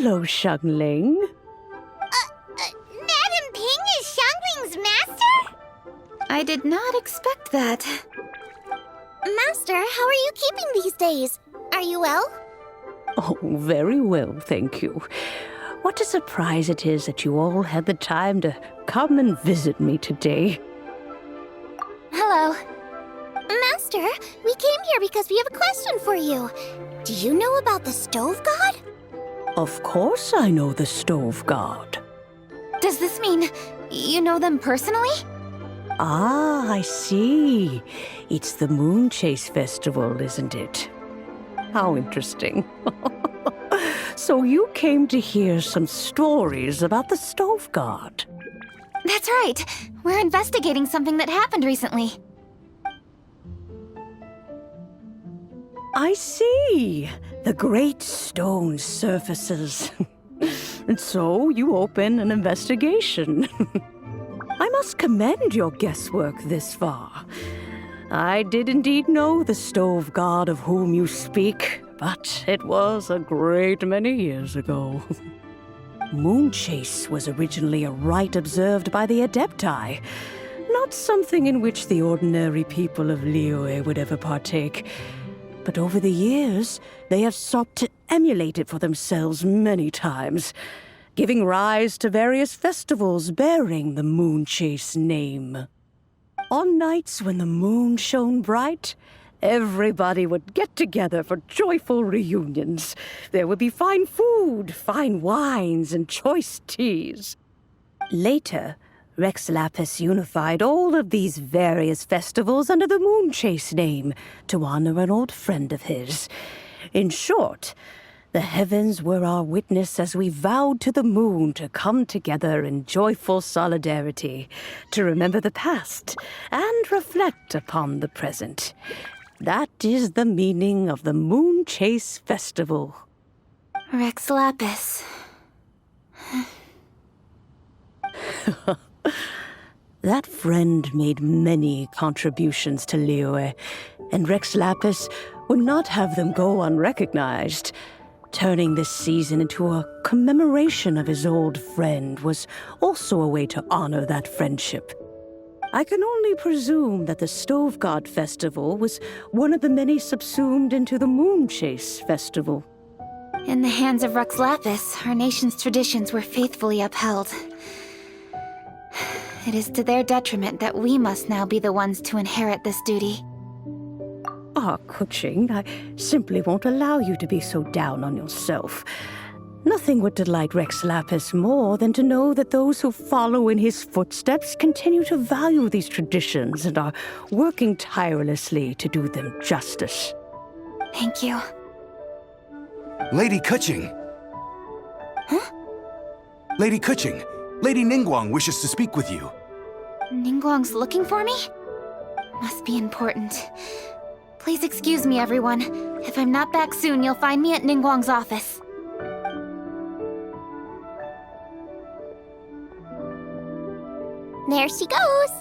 Hello, Xiangling. Madam Ping is Xiangling's master? I did not expect that. Master, how are you keeping these days? Are you well? Oh, very well, thank you. What a surprise it is that you all had the time to come and visit me today. Hello. Master, we came here because we have a question for you. Do you know about the Stove God? Of course I know the Stove God. Does this mean you know them personally? Ah, I see. It's the Moon Chase Festival, isn't it? How interesting. So you came to hear some stories about the Stove God. That's right. We're investigating something that happened recently. I see. The great stone surfaces. And so you open an investigation. I must commend your guesswork this far. I did indeed know the Stove God of whom you speak, but it was a great many years ago. Moon Chase was originally a rite observed by the Adepti, not something in which the ordinary people of Liyue would ever partake. But over the years, they have sought to emulate it for themselves many times, giving rise to various festivals bearing the Moon Chase name. On nights when the moon shone bright, everybody would get together for joyful reunions. There would be fine food, fine wines, and choice teas. Later, Rex Lapis unified all of these various festivals under the Moon Chase name to honor an old friend of his. In short, the heavens were our witness as we vowed to the moon to come together in joyful solidarity, to remember the past and reflect upon the present. That is the meaning of the Moon Chase Festival. Rex Lapis. That friend made many contributions to Liyue, and Rex Lapis would not have them go unrecognized. Turning this season into a commemoration of his old friend was also a way to honor that friendship. I can only presume that the Stove God Festival was one of the many subsumed into the Moon Chase Festival. In the hands of Rex Lapis, our nation's traditions were faithfully upheld. It is to their detriment that we must now be the ones to inherit this duty. Ah, Kuching, I simply won't allow you to be so down on yourself. Nothing would delight Rex Lapis more than to know that those who follow in his footsteps continue to value these traditions and are working tirelessly to do them justice. Thank you. Lady Kuching! Huh? Lady Kuching, Lady Ningguang wishes to speak with you. Ningguang's looking for me? Must be important. Please excuse me, everyone. If I'm not back soon, you'll find me at Ningguang's office. There she goes.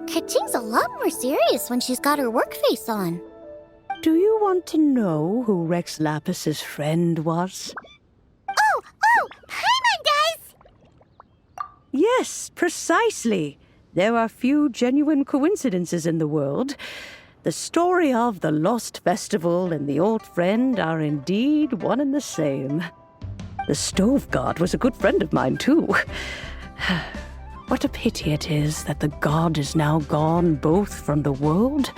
Kaching's a lot more serious when she's got her work face on. Do you want to know who Rex Lapis's friend was? Oh! Hi, guys! Yes, precisely. There are few genuine coincidences in the world. The story of the Lost Festival and the old friend are indeed one and the same. The Stove God was a good friend of mine, too. What a pity it is that the god is now gone both from the world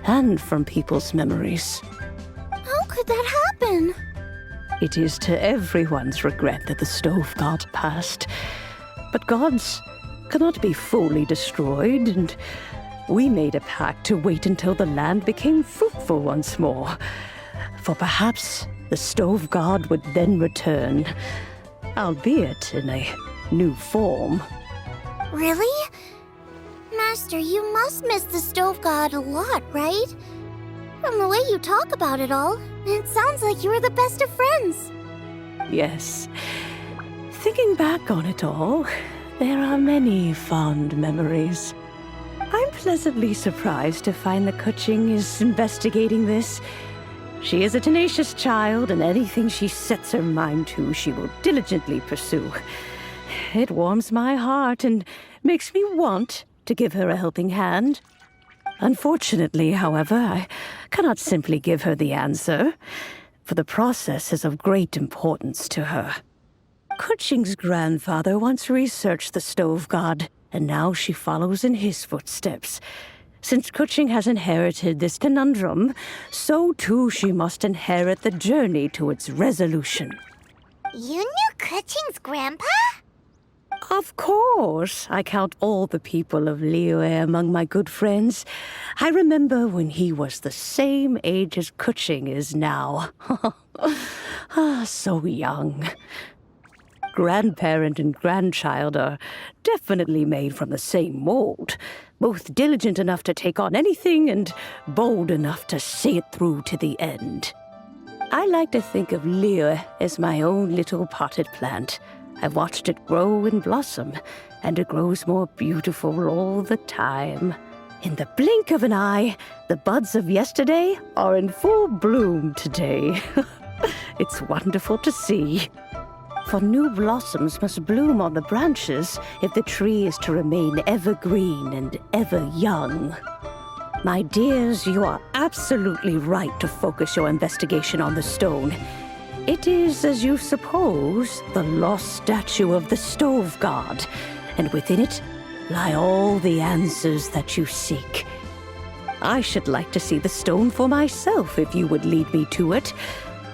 and from people's memories. How could that happen? It is to everyone's regret that the Stove God passed. But gods cannot be fully destroyed, and we made a pact to wait until the land became fruitful once more. For perhaps the Stove God would then return, albeit in a new form. Really? Master, you must miss the Stove God a lot, right? From the way you talk about it all, it sounds like you were the best of friends. Yes. Thinking back on it all, there are many fond memories. I'm pleasantly surprised to find that Kuching is investigating this. She is a tenacious child, and anything she sets her mind to, she will diligently pursue. It warms my heart and makes me want to give her a helping hand. Unfortunately, however, I cannot simply give her the answer, for the process is of great importance to her. Kuching's grandfather once researched the stove god, and now she follows in his footsteps. Since Kuching has inherited this conundrum, so too she must inherit the journey to its resolution. You knew Kuching's grandpa? Of course, I count all the people of Liyue among my good friends. I remember when he was the same age as Kuching is now. So young. Grandparent and grandchild are definitely made from the same mold, both diligent enough to take on anything and bold enough to see it through to the end. I like to think of Liyue as my own little potted plant. I've watched it grow and blossom, and it grows more beautiful all the time. In the blink of an eye, the buds of yesterday are in full bloom today. It's wonderful to see. For new blossoms must bloom on the branches if the tree is to remain evergreen and ever young. My dears, you are absolutely right to focus your investigation on the stone. It is, as you suppose, the lost statue of the stove god, and within it lie all the answers that you seek. I should like to see the stone for myself if you would lead me to it.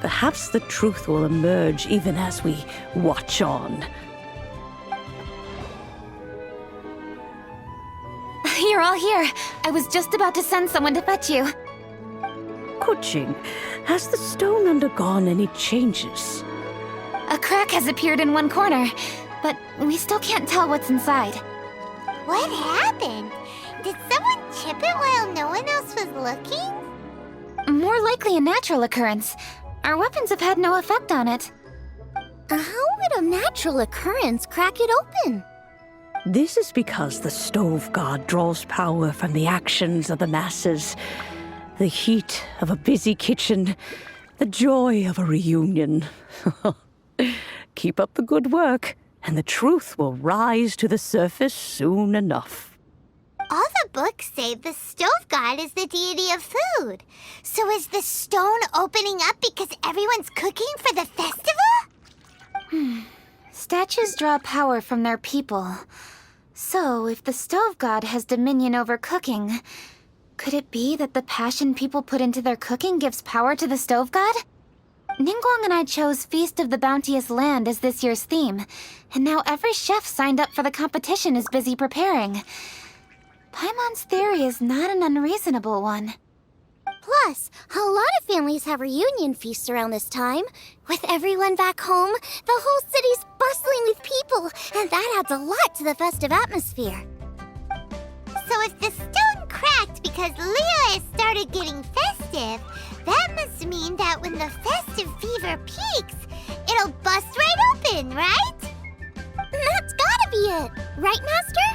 Perhaps the truth will emerge even as we watch on. You're all here. I was just about to send someone to fetch you. Kuching, has the stone undergone any changes? A crack has appeared in one corner, but we still can't tell what's inside. What happened? Did someone chip it while no one else was looking? More likely a natural occurrence. Our weapons have had no effect on it. How would a natural occurrence crack it open? This is because the stove god draws power from the actions of the masses. The heat of a busy kitchen, the joy of a reunion. Keep up the good work, and the truth will rise to the surface soon enough. All the books say the stove god is the deity of food. So is the stone opening up because everyone's cooking for the festival? Statues draw power from their people. So, if the stove god has dominion over cooking, could it be that the passion people put into their cooking gives power to the stove god? Ningguang and I chose Feast of the Bounteous Land as this year's theme, and now every chef signed up for the competition is busy preparing. Paimon's theory is not an unreasonable one. Plus, a lot of families have reunion feasts around this time. With everyone back home, the whole city's bustling with people, and that adds a lot to the festive atmosphere. So if the stone cracked because Liyue has started getting festive, that must mean that when the festive fever peaks, it'll bust right open, right? That's gotta be it, right, Master?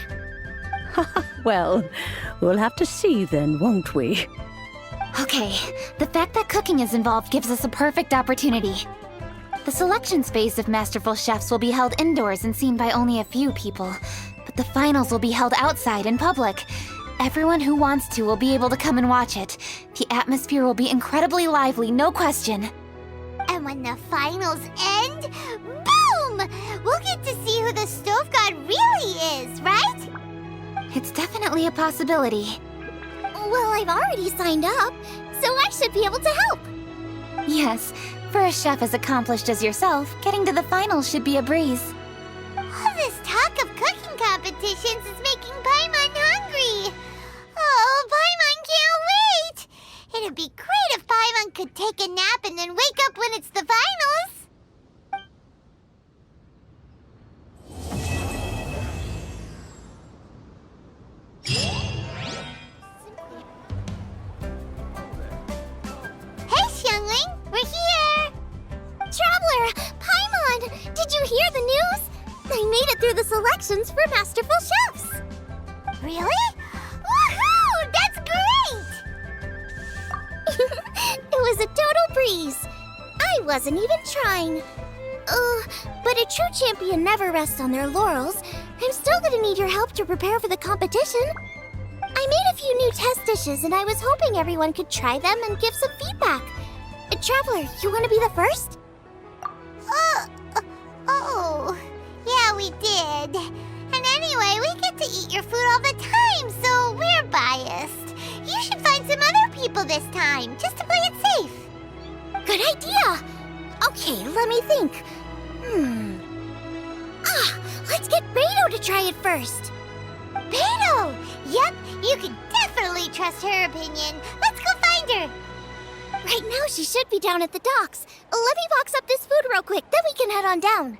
Well, we'll have to see then, won't we? Okay, the fact that cooking is involved gives us a perfect opportunity. The selection phase of masterful chefs will be held indoors and seen by only a few people, but the finals will be held outside in public. Everyone who wants to will be able to come and watch it. The atmosphere will be incredibly lively, no question. And when the finals end, boom! We'll get to see who the stove god really is, right? It's definitely a possibility. Well, I've already signed up, so I should be able to help. Yes, for a chef as accomplished as yourself, getting to the finals should be a breeze. All this talk of cooking competitions is making Paimon hungry. Oh, Paimon can't wait! It'd be great if Paimon could take a nap and then wake up when it's the finals. Hey, Xiangling, we're here! Traveler, Paimon, did you hear the news? I made it through the selections for Masterful Chefs. Really? Woohoo! That's great! It was a total breeze. I wasn't even trying. But a true champion never rests on their laurels. I'm still gonna need your help to prepare for the competition. I made a few new test dishes, and I was hoping everyone could try them and give some feedback. Traveler, you want to be the first? Oh, yeah, we did. And anyway, we get to eat your food all the time, so we're biased. You should find some other people this time, just to play it safe. Good idea. Okay, let me think. Let's get Beto to try it first. Beto! Yep, you can definitely trust her opinion. Let's go find her. Right now, she should be down at the docks. Let me box up this food real quick, then we can head on down.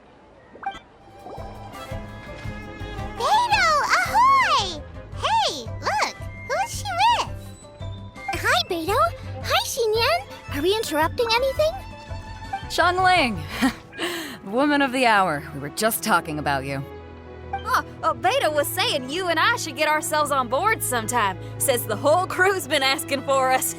Beto, ahoy! Hey, look, who's she with? Hi, Beto. Hi, Xinyan. Are we interrupting anything? Xiangling! Woman of the hour. We were just talking about you. Beta was saying you and I should get ourselves on board sometime. Says the whole crew's been asking for us.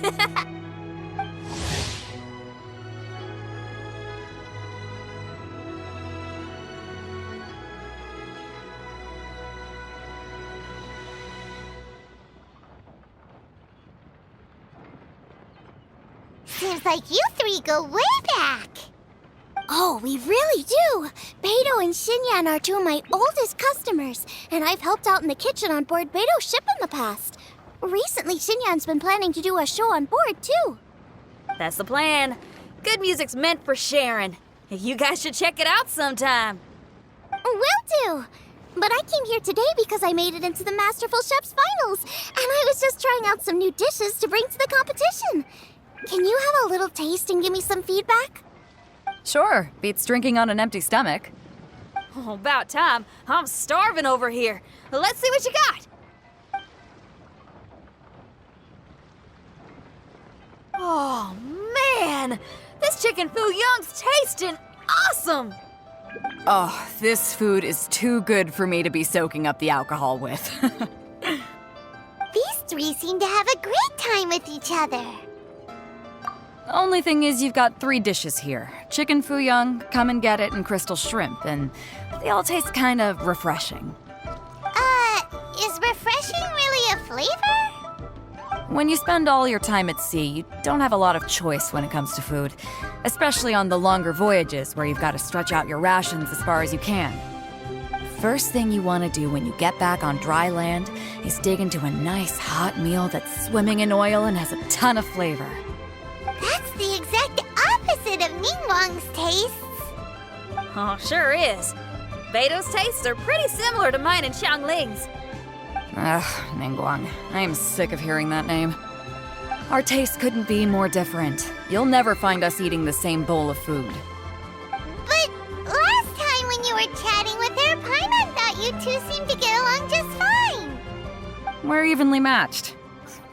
Seems like you three go way back. Oh, we really do! Beto and Xinyan are two of my oldest customers, and I've helped out in the kitchen on board Beto's ship in the past. Recently, Xinyan's been planning to do a show on board, too. That's the plan. Good music's meant for sharing. You guys should check it out sometime. Will do! But I came here today because I made it into the Masterful Chef's finals, and I was just trying out some new dishes to bring to the competition. Can you have a little taste and give me some feedback? Sure, beats drinking on an empty stomach. Oh, about time. I'm starving over here. Let's see what you got. Oh, man! This chicken foo-young's tasting awesome! Oh, this food is too good for me to be soaking up the alcohol with. These three seem to have a great time with each other. Only thing is you've got 3 dishes here. Chicken foo-young, come and get it, and crystal shrimp, and they all taste kind of refreshing. Is refreshing really a flavor? When you spend all your time at sea, you don't have a lot of choice when it comes to food, especially on the longer voyages where you've got to stretch out your rations as far as you can. First thing you want to do when you get back on dry land is dig into a nice hot meal that's swimming in oil and has a ton of flavor. That's the exact opposite of Ningguang's tastes. Oh, sure is. Beto's tastes are pretty similar to mine and Xiangling's. Ugh, Ningguang. I am sick of hearing that name. Our tastes couldn't be more different. You'll never find us eating the same bowl of food. But last time when you were chatting with her, Paimon thought you two seemed to get along just fine. We're evenly matched.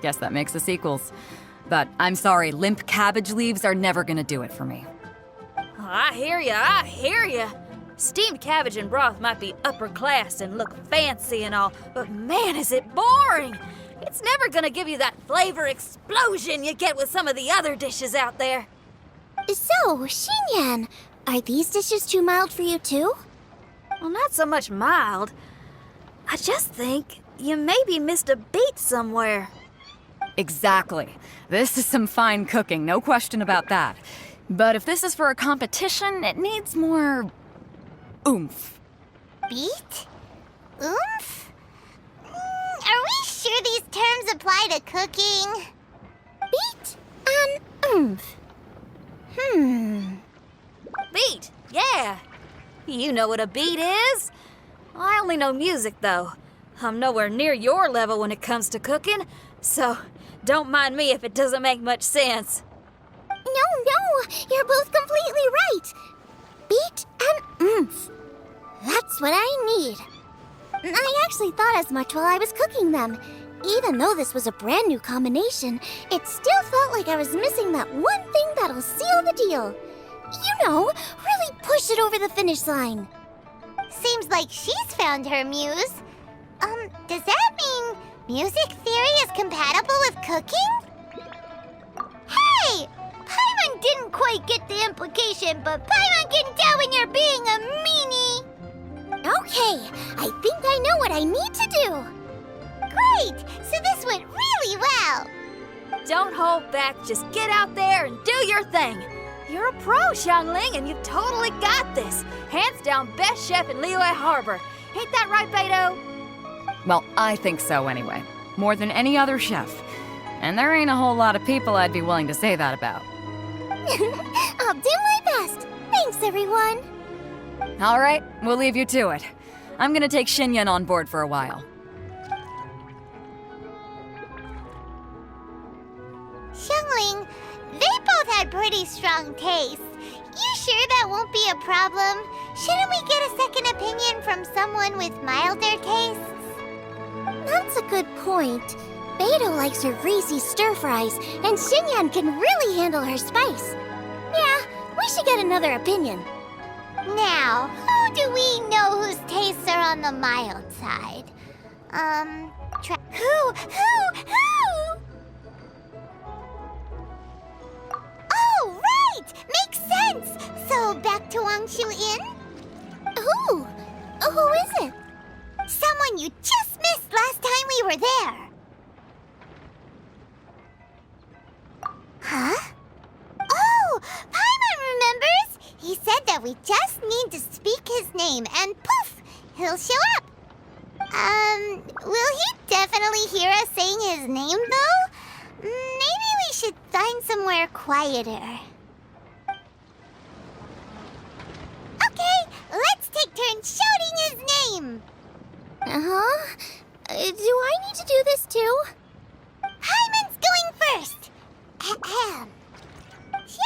Guess that makes us equals. But I'm sorry, limp cabbage leaves are never gonna do it for me. Oh, I hear ya. Steamed cabbage and broth might be upper class and look fancy and all, but man, is it boring! It's never gonna give you that flavor explosion you get with some of the other dishes out there. So, Xinyan, are these dishes too mild for you too? Well, not so much mild. I just think you maybe missed a beat somewhere. Exactly. This is some fine cooking, no question about that. But if this is for a competition, it needs more oomph. Beat? Oomph? Are we sure these terms apply to cooking? Beat and oomph. Beat, yeah. You know what a beat is. I only know music, though. I'm nowhere near your level when it comes to cooking, so don't mind me if it doesn't make much sense. No, you're both completely right. Beat and oomph. That's what I need. I actually thought as much while I was cooking them. Even though this was a brand new combination, it still felt like I was missing that one thing that'll seal the deal. You know, really push it over the finish line. Seems like she's found her muse. Does that mean music theory is compatible with cooking? Hey! didn't quite get the implication, but Paimon can tell when you're being a meanie. Okay, I think I know what I need to do. Great, so this went really well. Don't hold back, just get out there and do your thing. You're a pro, Xiangling, and you've totally got this. Hands down best chef in Liyue Harbor. Ain't that right, Beto? Well, I think so anyway. More than any other chef. And there ain't a whole lot of people I'd be willing to say that about. I'll do my best. Thanks, everyone. All right, we'll leave you to it. I'm gonna take Xinyan on board for a while. Xiangling, they both had pretty strong tastes. You sure that won't be a problem? Shouldn't we get a second opinion from someone with milder tastes? That's a good point. Beto likes her greasy stir-fries, and Xinyan can really handle her spice. Yeah, we should get another opinion. Now, who do we know whose tastes are on the mild side? Who? Oh, right! Makes sense! So, back to Wangshu Inn? Who? Who is it? Someone you just missed last time we were there. Huh? Oh, Paimon remembers! He said that we just need to speak his name and poof, he'll show up. Will he definitely hear us saying his name though? Maybe we should find somewhere quieter. Okay, let's take turns shouting his name. Uh-huh. Do I need to do this too? Hyman's going first. Ahem. Shout!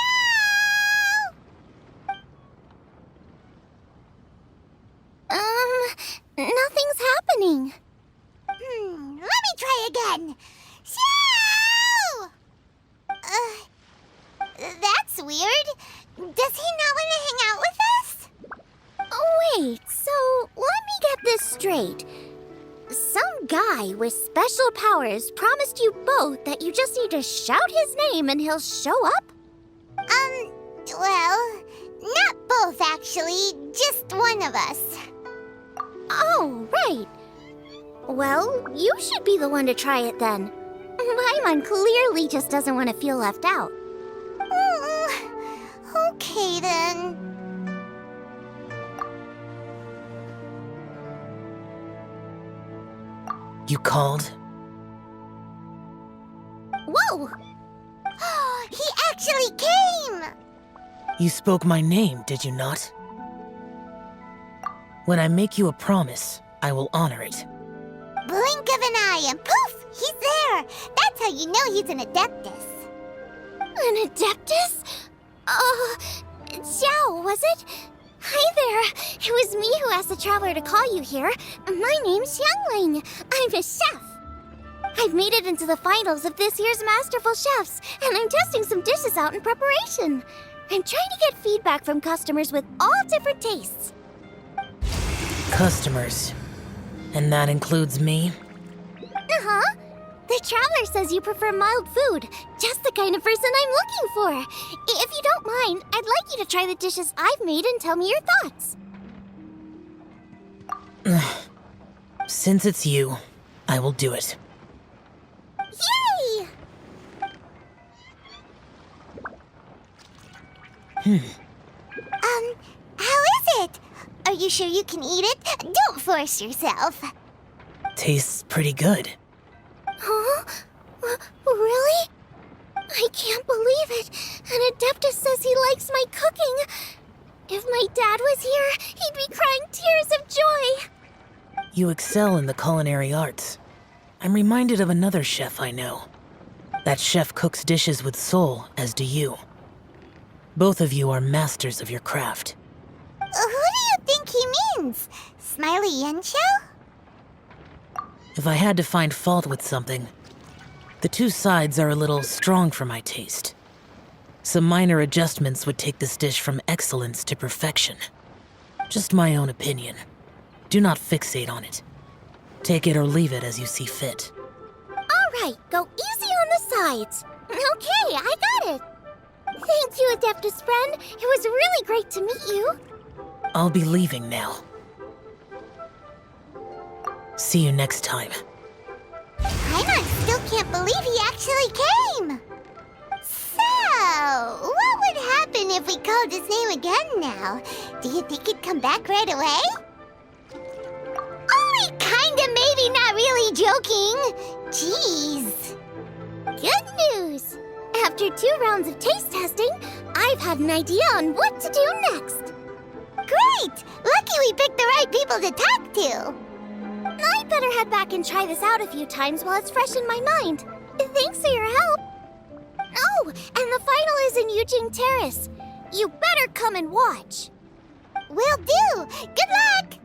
Nothing's happening. Let me try again. Shout! That's weird. Does he not want to hang out with us? Oh, wait, so let me get this straight. Some guy with special powers promised you both that you just need to shout his name and he'll show up? Well, not both actually, just one of us. Oh, right. Well, you should be the one to try it then. Paimon clearly just doesn't want to feel left out. Okay then. You called? Whoa! He actually came! You spoke my name, did you not? When I make you a promise, I will honor it. Blink of an eye and poof, he's there. That's how you know he's an Adeptus. An Adeptus? Xiao, was it? Hi there. It was me who asked the traveler to call you here. My name's Xiangling. I'm a chef. I've made it into the finals of this year's Masterful Chefs, and I'm testing some dishes out in preparation. I'm trying to get feedback from customers with all different tastes. Customers. And that includes me? Uh-huh. The traveler says you prefer mild food, just the kind of person I'm looking for. If you don't mind, I'd like you to try the dishes I've made and tell me your thoughts. Since it's you, I will do it. Yay! How is it? Are you sure you can eat it? Don't force yourself. Tastes pretty good. Huh? Really? I can't believe it. An Adeptus says he likes my cooking. If my dad was here, he'd be crying tears of joy. You excel in the culinary arts. I'm reminded of another chef I know. That chef cooks dishes with soul, as do you. Both of you are masters of your craft. Who do you think he means? Smiley Yancho? If I had to find fault with something, the two sides are a little strong for my taste. Some minor adjustments would take this dish from excellence to perfection. Just my own opinion. Do not fixate on it. Take it or leave it as you see fit. All right, go easy on the sides. Okay, I got it. Thank you, Adeptus friend. It was really great to meet you. I'll be leaving now. See you next time. Paimon still can't believe he actually came! So, what would happen if we called his name again now? Do you think he'd come back right away? Only kinda, maybe, not really joking. Jeez. Good news! After 2 rounds of taste testing, I've had an idea on what to do next. Great! Lucky we picked the right people to talk to. I'd better head back and try this out a few times while it's fresh in my mind. Thanks for your help. Oh, and the final is in Yujing Terrace. You better come and watch. Will do. Good luck!